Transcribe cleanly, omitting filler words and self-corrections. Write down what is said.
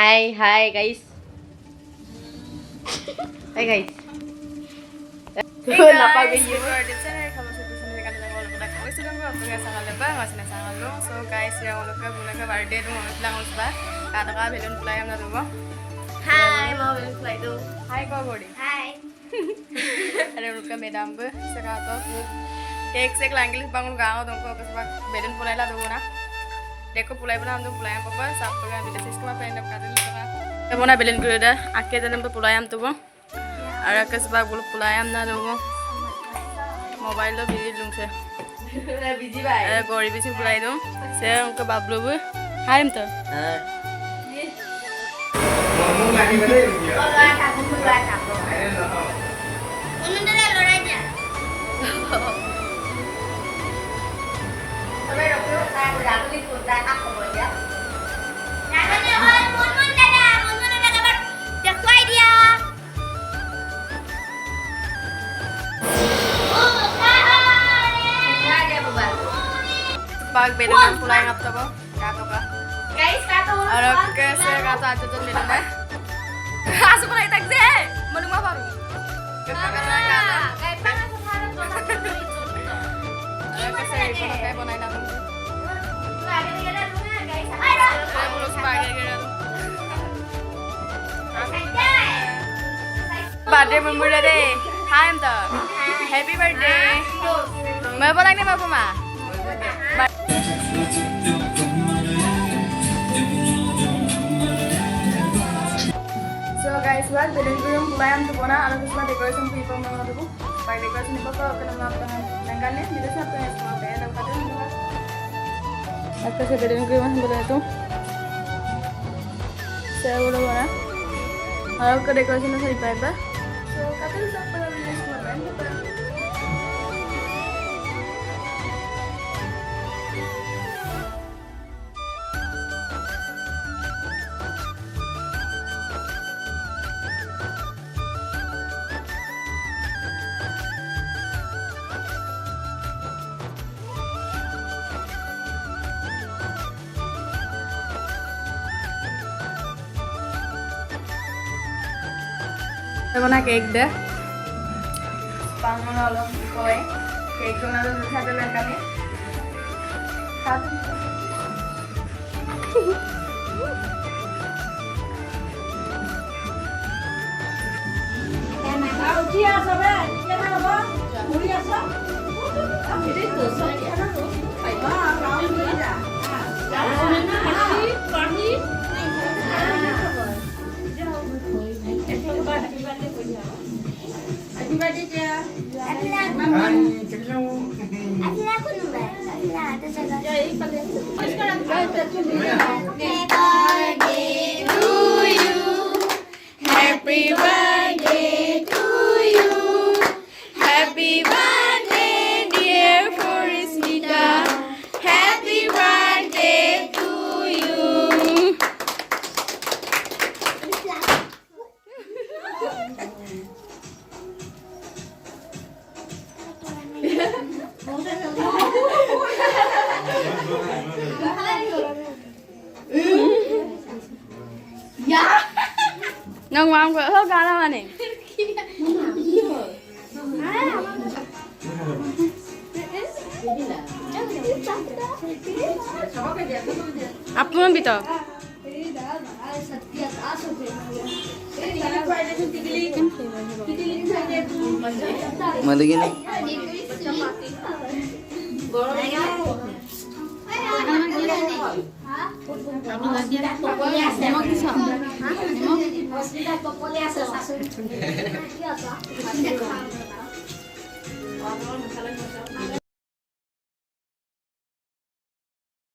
Hi guys. Hi guys. Napag video. So guys, yang uluk ka bulan ka birthday tu mau pulang usba. Kata ka belum pulang na tu. Hi, mau fly tu. Hi kau body. Hi. Ada uluk ka madam bu. Sekato. Cake से लांगिल bangun गाँव तुमको बस बात बेलन पुलाई ला दो ना. देखो पुलाई बना हम तो पुलाई हम पापा साफ तो क्या बिल्कुल इसको आप एंड अप कर देंगे तो बना बेलन कर दे आके जन्म पे पुलाई हम तो वो और आके सब बोलो पुलाई हम ना दो वो मोबाइल लो बिजी लूँ से Busy bye. गोरी भी सी पुलाई दो से उनका बाबू लोग हाय हम तो Pag belunan pulang apa tuh, kata apa? Guys, kata ulang. Orang kese kata aja tuh belunan. Asal pulang tak sih, mana mau baru? Kayak pangan sekarang tuh tak itu. Orang kese itu kayak mau naik dalam. Lagi ada luar guys. Kayak mulus pagi gitu. Birthday member deh. Hai em tuh. Happy birthday. Mau pulang nih mau mah? So guys, buat beling belum mulai am tuh na, anak semua dekorasi people mau tuh, pakai dekorasi nih papa kena apa nenggalnya, bisa siapa yang semua deh, dan kadang juga. Aku sih beling belum boleh tuh, saya udah mana, aku ke dekorasi nih saya iba, so kadang siapa yang bisa semua deh, bana cake deh, pangan alam kue, cake tuh nanti satu lagi kami, satu. Happy birthday to you. Happy birthday, dear Foresnita. Happy birthday to you. Ngon ngon của hớt ra đâu này. Apa bito? Mana gini?